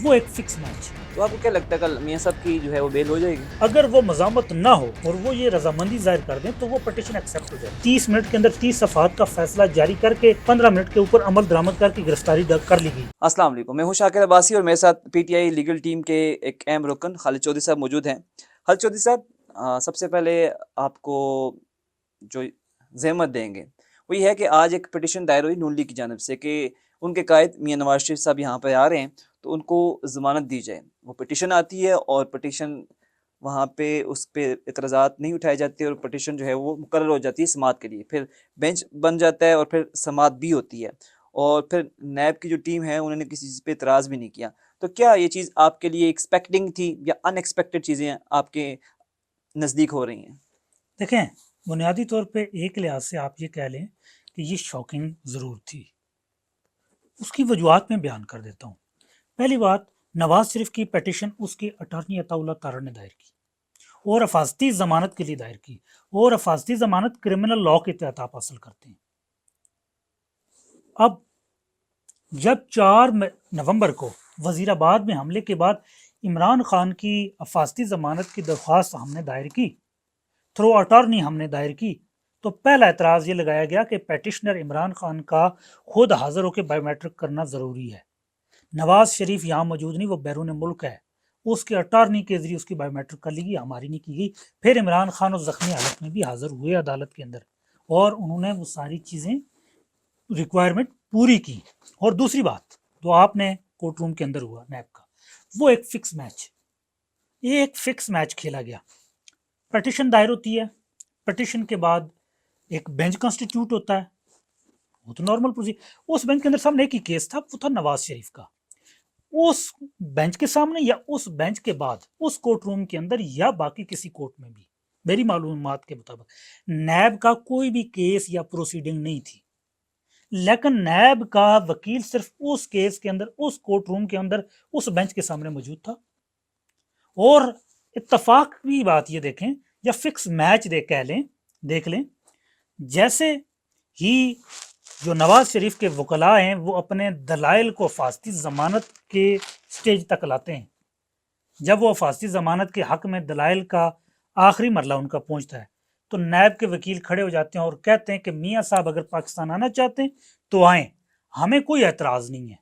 وہ ایک fix match ہے. تو آپ کو کیا لگتا ہے کل میاں صاحب کی جو ہے وہ بیل ہو جائے گی؟ اگر وہ مزاحمت نہ ہو اور وہ یہ رضامندی ظاہر کر دیں تو وہ پٹیشن ایکسیپٹ ہو جائے. 30 منٹ کے اندر 30 صفحات کا فیصلہ جاری کر کے 15 منٹ کے اوپر عمل درآمد کر کے گرفتاری کر لی گئی. السلام علیکم، میں ہوں شاکر عباسی اور میرے ساتھ P T I legal team کے ایک اہم رکن خالد چودھری صاحب موجود ہیں. خالد چودھری صاحب، سب سے پہلے آپ کو جو زحمت دیں گے وہ یہ ہے کہ آج ایک پٹیشن دائر ہوئی نون لیگ کی جانب سے کہ ان کے قائد میاں نواز شریف صاحب یہاں پہ آ رہے ہیں تو ان کو ضمانت دی جائے. وہ پٹیشن آتی ہے اور پٹیشن وہاں پہ اس پہ اعتراضات نہیں اٹھائے جاتے اور پٹیشن جو ہے وہ مقرر ہو جاتی ہے سماعت کے لیے. پھر بینچ بن جاتا ہے اور پھر سماعت بھی ہوتی ہے اور پھر نیب کی جو ٹیم ہے انہوں نے کسی چیز پہ اعتراض بھی نہیں کیا. تو کیا یہ چیز آپ کے لیے ایکسپیکٹنگ تھی یا ان ایکسپیکٹڈ چیزیں آپ کے نزدیک ہو رہی ہیں؟ دیکھیں، بنیادی طور پہ ایک لحاظ سے آپ یہ کہہ لیں کہ یہ شاکنگ ضرور تھی. اس کی وجوہات میں بیان کر دیتا ہوں. پہلی بات، نواز شریف کی پیٹیشن اس کے اٹارنی عطا اللہ تارڑ نے دائر کی اور حفاظتی ضمانت کے لیے دائر کی، اور حفاظتی ضمانت کرمنل لاء کے تحت آپ حاصل کرتے ہیں. اب جب 4 نومبر کو وزیر آباد میں حملے کے بعد عمران خان کی حفاظتی ضمانت کی درخواست ہم نے دائر کی، تھرو اٹارنی ہم نے دائر کی، تو پہلا اعتراض یہ لگایا گیا کہ پیٹیشنر عمران خان کا خود حاضر ہو کے بایو میٹرک کرنا ضروری ہے. نواز شریف یہاں موجود نہیں، وہ بیرون ملک ہے. اس کے اٹارنی کے ذریعے اس کی بایو میٹرک کر لی گئی، ہماری نہیں کی گئی. پھر عمران خان اس زخمی حالت میں بھی حاضر ہوئے عدالت کے اندر اور انہوں نے وہ ساری چیزیں ریکوائرمنٹ پوری کی. اور دوسری بات جو آپ نے کورٹ روم کے اندر ہوا نیب کا، وہ ایک فکس میچ کھیلا گیا. پٹیشن دائر ہوتی ہے، پٹیشن کے بعد ایک بینچ کانسٹیٹیوٹ ہوتا ہے، وہ تو نارمل پروسیجر. اس بینچ کے اندر سامنے ایک ہی کیس تھا، وہ تھا نواز شریف کا. اس بینچ کے سامنے یا اس بینچ کے بعد اس کورٹ روم کے اندر یا باقی کسی کورٹ میں بھی میری معلومات کے مطابق نیب کا کوئی بھی کیس یا پروسیڈنگ نہیں تھی. لیکن نیب کا وکیل صرف اس کیس کے اندر اس کورٹ روم کے اندر اس بینچ کے سامنے موجود تھا. اور اتفاق کی بات یہ دیکھیں یا فکس میچ دیکھ لیں، جیسے ہی جو نواز شریف کے وکلاء ہیں وہ اپنے دلائل کو حفاظتی ضمانت کے سٹیج تک لاتے ہیں، جب وہ حفاظتی ضمانت کے حق میں دلائل کا آخری مرحلہ ان کا پہنچتا ہے تو نیب کے وکیل کھڑے ہو جاتے ہیں اور کہتے ہیں کہ میاں صاحب اگر پاکستان آنا چاہتے ہیں تو آئیں، ہمیں کوئی اعتراض نہیں ہے.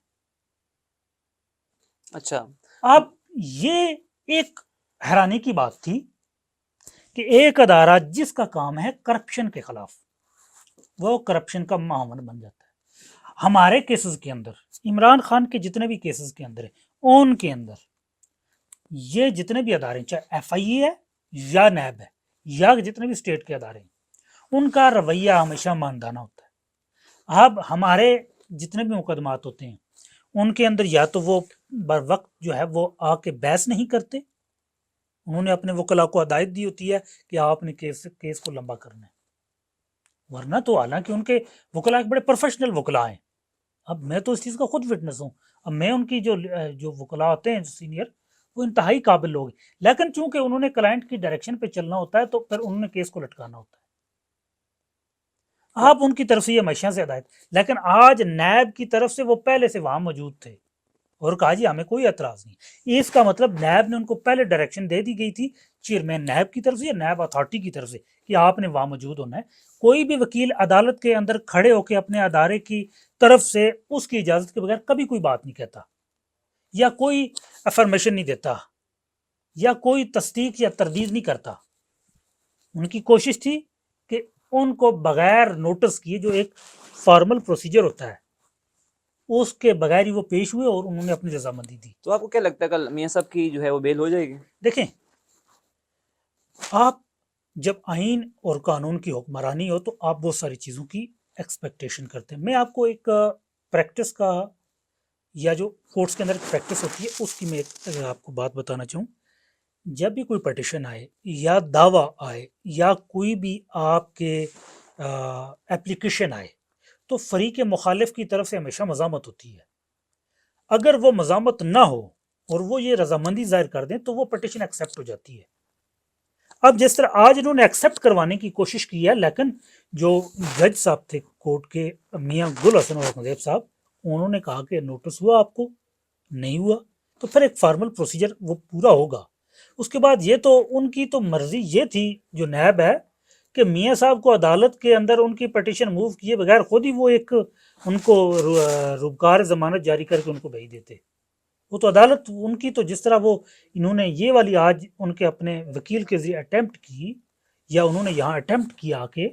اچھا، اب یہ ایک حیرانی کی بات تھی کہ ایک ادارہ جس کا کام ہے کرپشن کے خلاف، وہ کرپشن کا معاون بن جاتا ہے. ہمارے کیسز کے اندر، عمران خان کے جتنے بھی کیسز کے اندر ہیں، ان کے اندر یہ جتنے بھی ادارے چاہے ایف آئی اے ہے یا نیب ہے یا جتنے بھی اسٹیٹ کے ادارے ہیں، ان کا رویہ ہمیشہ ماندانہ ہوتا ہے. اب ہمارے جتنے بھی مقدمات ہوتے ہیں ان کے اندر یا تو وہ بر وقت جو ہے وہ آ کے بحث نہیں کرتے، انہوں نے اپنے وکلاء کو ہدایت دی ہوتی ہے کہ آپ نے کیس کو لمبا کرنا ہے، ورنہ تو حالانکہ ان کے وکلاء ایک بڑے پروفیشنل وکلاء ہیں. اب میں تو اس چیز کا خود وٹنس ہوں. اب میں ان کی جو وکلاء ہوتے ہیں سینئر، وہ انتہائی قابل لوگ ہیں، لیکن چونکہ انہوں نے کلائنٹ کی ڈائریکشن پہ چلنا ہوتا ہے تو پھر انہوں نے کیس کو لٹکانا ہوتا ہے. آپ ان کی طرف سے یہ ہمیشہ سے ہدایت، لیکن آج نیب کی طرف سے وہ پہلے سے وہاں موجود تھے اور کہا جی ہمیں کوئی اعتراض نہیں. اس کا مطلب نیب نے ان کو پہلے ڈائریکشن دے دی گئی تھی چیئرمین نیب کی طرف سے یا نیب اتھارٹی کی طرف سے کہ آپ نے وہاں موجود ہونا ہے. کوئی بھی وکیل عدالت کے اندر کھڑے ہو کے اپنے ادارے کی طرف سے اس کی اجازت کے بغیر کبھی کوئی بات نہیں کہتا یا کوئی افرمیشن نہیں دیتا یا کوئی تصدیق یا تردید نہیں کرتا. ان کی کوشش تھی کہ ان کو بغیر نوٹس کیے، جو ایک فارمل پروسیجر ہوتا ہے اس کے بغیر ہی وہ پیش ہوئے اور انہوں نے اپنی رضامندی دی. تو آپ کو کیا لگتا ہے کل میاں صاحب کی جو ہے وہ بیل ہو جائے گی؟ دیکھیں، آپ جب آئین اور قانون کی حکمرانی ہو تو آپ بہت ساری چیزوں کی ایکسپیکٹیشن کرتے ہیں. میں آپ کو ایک پریکٹس کا یا جو کورٹس کے اندر پریکٹس ہوتی ہے اس کی میں ایک آپ کو بات بتانا چاہوں. جب بھی کوئی پٹیشن آئے یا دعویٰ آئے یا کوئی بھی آپ کے ایپلیکیشن آئے تو فریق مخالف کی طرف سے ہمیشہ مزاحمت ہوتی ہے. اگر وہ مزاحمت نہ ہو اور وہ یہ رضامندی ظاہر کر دیں تو وہ پٹیشن ایکسیپٹ ہو جاتی ہے. اب جس طرح آج انہوں نے ایکسیپٹ کروانے کی کوشش کی ہے، لیکن جو جج صاحب تھے کورٹ کے میاں گل حسن اور مذہب صاحب، انہوں نے کہا کہ نوٹس ہوا آپ کو نہیں ہوا. تو پھر ایک فارمل پروسیجر وہ پورا ہوگا. اس کے بعد یہ تو ان کی تو مرضی یہ تھی جو نیب ہے کہ میاں صاحب کو عدالت کے اندر ان کی پٹیشن موو کیے بغیر خود ہی وہ ایک ان کو روبکار ضمانت جاری کر کے ان کو بھیج دیتے. وہ تو عدالت ان کی تو جس طرح وہ انہوں نے یہ والی آج ان کے اپنے وکیل کے ذریعے اٹیمپٹ کی یا انہوں نے یہاں اٹیمپٹ کیا کہ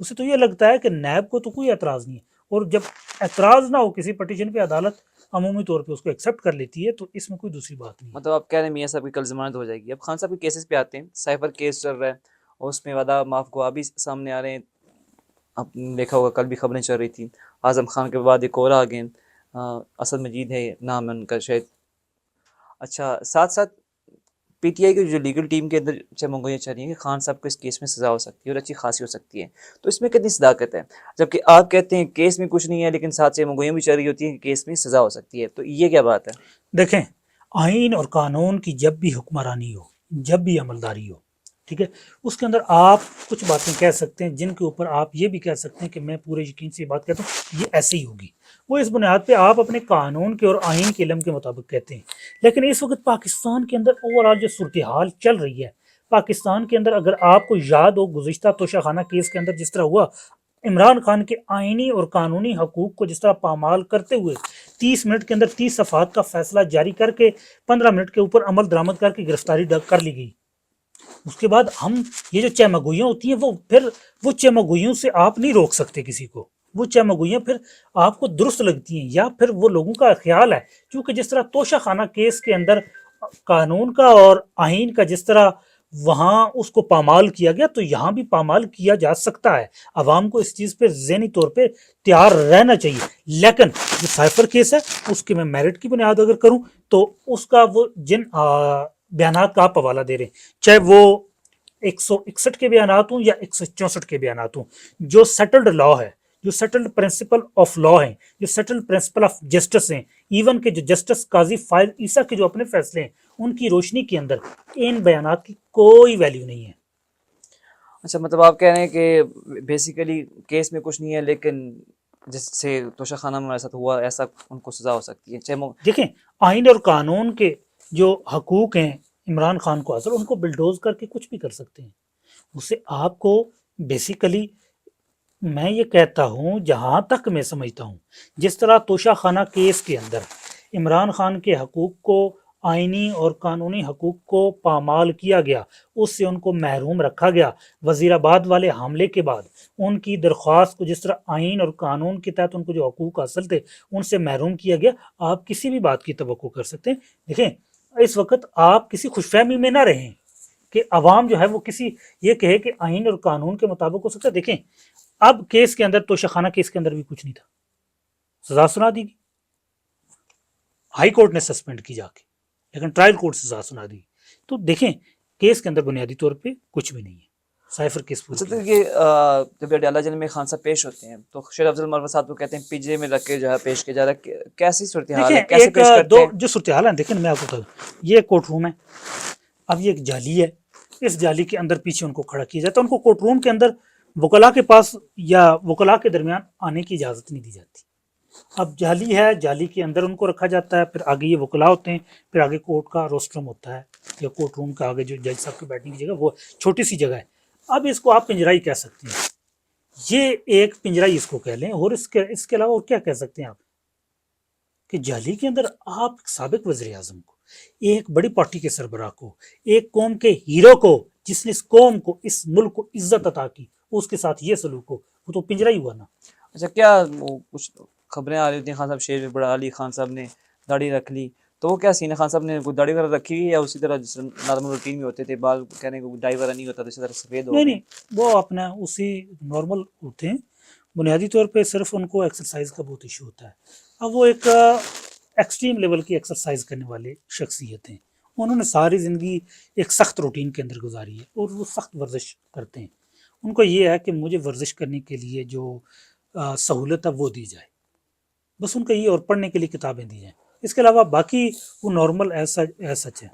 اسے تو یہ لگتا ہے کہ نیب کو تو کوئی اعتراض نہیں ہے. اور جب اعتراض نہ ہو کسی پٹیشن پہ عدالت عمومی طور پہ اس کو ایکسیپٹ کر لیتی ہے تو اس میں کوئی دوسری بات نہیں ہے. مطلب آپ کہہ رہے ہیں میاں صاحب کی کل ضمانت ہو جائے گی. اب خان صاحب کے کیسز پہ آتے ہیں. سائفر کیس چل رہا ہے اور اس میں وعدہ معاف گواہ بھی سامنے آ رہے ہیں. آپ نے دیکھا ہوگا کل بھی خبریں چل رہی تھیں. اعظم خان کے بعد ایک اور آ گئے, اسد مجید ہے نام ہے ان کا شاید. اچھا, ساتھ ساتھ پی ٹی آئی کی جو لیگل ٹیم کے اندر چمنگویاں چل رہی ہیں کہ خان صاحب کو اس کیس میں سزا ہو سکتی ہے اور اچھی خاصی ہو سکتی ہے, تو اس میں کتنی صداقت ہے؟ جبکہ آپ کہتے ہیں کیس میں کچھ نہیں ہے لیکن ساتھ چمنگویاں بھی چل رہی ہوتی ہیں کہ کیس میں سزا ہو سکتی ہے, تو یہ کیا بات ہے؟ دیکھیں, آئین اور قانون کی جب بھی حکمرانی ہو, جب بھی عملداری ہو, ٹھیک ہے, اس کے اندر آپ کچھ باتیں کہہ سکتے ہیں جن کے اوپر آپ یہ بھی کہہ سکتے ہیں کہ میں پورے یقین سے یہ بات کہتا ہوں یہ ایسے ہی ہوگی. وہ اس بنیاد پہ آپ اپنے قانون کے اور آئین کے علم کے مطابق کہتے ہیں. لیکن اس وقت پاکستان کے اندر اوور آل جو صورتحال چل رہی ہے, پاکستان کے اندر اگر آپ کو یاد ہو گزشتہ توشہ خانہ کیس کے اندر جس طرح ہوا, عمران خان کے آئینی اور قانونی حقوق کو جس طرح پامال کرتے ہوئے 30 منٹ کے اندر 30 صفحات کا فیصلہ جاری کر کے 15 منٹ کے اوپر عمل درآمد کر کے گرفتاری کر لی گئی. اس کے بعد ہم یہ جو چمگوئیاں ہوتی ہیں وہ چمگوئیوں سے آپ نہیں روک سکتے کسی کو. وہ چمگوئیاں پھر آپ کو درست لگتی ہیں یا پھر وہ لوگوں کا خیال ہے, کیونکہ جس طرح توشہ خانہ کیس کے اندر قانون کا اور آئین کا جس طرح وہاں اس کو پامال کیا گیا تو یہاں بھی پامال کیا جا سکتا ہے. عوام کو اس چیز پہ ذہنی طور پہ تیار رہنا چاہیے. لیکن جو سائفر کیس ہے اس کے میں میرٹ کی بنیاد اگر کروں تو اس کا وہ جن بیانات کا آپ حوالہ دے رہے ہیں, چاہے وہ 161 کے بیانات ہوں یا 164 کے بیانات ہوں, جو سیٹلڈ لا ہے, جو سیٹلڈ پرنسپل آف لا ہیں, جو سیٹلڈ پرنسپل آف جسٹس ہیں, ایون کہ جو جسٹس قاضی فائز عیسیٰ کے جو اپنے فیصلے ہیں ان کی روشنی کے اندر ان بیانات کی کوئی ویلیو نہیں ہے. اچھا, مطلب آپ کہہ رہے ہیں کہ بیسیکلی کیس میں کچھ نہیں ہے لیکن جس سے توشہ خانہ میں ہمارے ساتھ ہوا ایسا ان کو سزا ہو سکتی ہے. دیکھیں, آئین اور قانون کے جو حقوق ہیں عمران خان کو حاصل, ان کو بلڈوز کر کے کچھ بھی کر سکتے ہیں. اسے آپ کو بیسیکلی میں یہ کہتا ہوں جہاں تک میں سمجھتا ہوں جس طرح توشہ خانہ کیس کے اندر عمران خان کے حقوق کو, آئینی اور قانونی حقوق کو پامال کیا گیا, اس سے ان کو محروم رکھا گیا. وزیر آباد والے حملے کے بعد ان کی درخواست کو جس طرح آئین اور قانون کے تحت ان کو جو حقوق حاصل تھے ان سے محروم کیا گیا. آپ کسی بھی بات کی توقع کر سکتے ہیں. دیکھیں, اس وقت آپ کسی خوش فہمی میں نہ رہیں کہ عوام جو ہے وہ کسی یہ کہے کہ آئین اور قانون کے مطابق ہو سکتا ہے. دیکھیں, اب کیس کے اندر توشہ خانہ کیس کے اندر بھی کچھ نہیں تھا, سزا سنا دی گئی, ہائی کورٹ نے سسپینڈ کی جا کے, لیکن ٹرائل کورٹ سزا سنا دی. تو دیکھیں کیس کے اندر بنیادی طور پہ کچھ بھی نہیں ہے. سائفر کیس جب اڈیالہ جیل میں خان صاحب پیش ہوتے ہیں تو شیر افضل مروت صاحب کو کہتے ہیں پنجرے میں رکھ کے جو ہے پیش کیا جا رہا ہے, کیسی صورتحال ہے, کیسے پیش کرتے ہیں؟ جو صورتحال ہے دیکھیں, میں آپ کو بتا دوں, یہ کورٹ روم ہے, اب یہ ایک جالی ہے, اس جالی کے اندر پیچھے ان کو کھڑا کیا جاتا ہے. ان کو کورٹ روم کے اندر وکلاء کے پاس یا وکلاء کے درمیان آنے کی اجازت نہیں دی جاتی. اب جالی ہے, جالی کے اندر ان کو رکھا جاتا ہے, پھر آگے یہ وکلاء ہوتے ہیں, پھر آگے کورٹ کا روسٹرم ہوتا ہے یا کورٹ روم کا آگے جو جج صاحب کے بیٹھنے کی جگہ وہ چھوٹی سی جگہ ہے. اب اس کو آپ پنجرائی کہہ سکتے ہیں, یہ ایک پنجرائی اس کو کہہ لیں. اور اس کے علاوہ اور کیا کہہ سکتے ہیں آپ کہ جالی کے اندر آپ سابق وزیر اعظم کو, ایک بڑی پارٹی کے سربراہ کو, ایک قوم کے ہیرو کو جس نے اس قوم کو, اس ملک کو عزت عطا کی, اس کے ساتھ یہ سلوک ہو, وہ تو پنجرا ہی ہوا نا. اچھا, کیا کچھ خبریں آ رہی ہوتی ہیں خان صاحب شیر بڑا علی خان صاحب نے داڑھی رکھ لی, تو وہ کیا سین ہے؟ خان صاحب نے کوئی داڑھی وغیرہ رکھی یا اسی طرح جس نارمل روٹین میں ہوتے تھے, بال کہنے کو ڈائی وغیرہ نہیں ہوتا تو اسی طرح سفید ہو؟ نہیں, وہ اپنا اسی نارمل ہوتے ہیں. بنیادی طور پہ صرف ان کو ایکسرسائز کا بہت ایشو ہوتا ہے. اب وہ ایک ایکسٹریم لیول کی ایکسرسائز کرنے والے شخصیت ہیں. انہوں نے ساری زندگی ایک سخت روٹین کے اندر گزاری ہے اور وہ سخت ورزش کرتے ہیں. ان کو یہ ہے کہ مجھے ورزش کرنے کے لیے جو سہولت ہے وہ دی جائے, بس ان کا یہ, اور پڑھنے کے لیے کتابیں دی جائیں. اس کے علاوہ باقی وہ نارمل ایسا سچ ہے.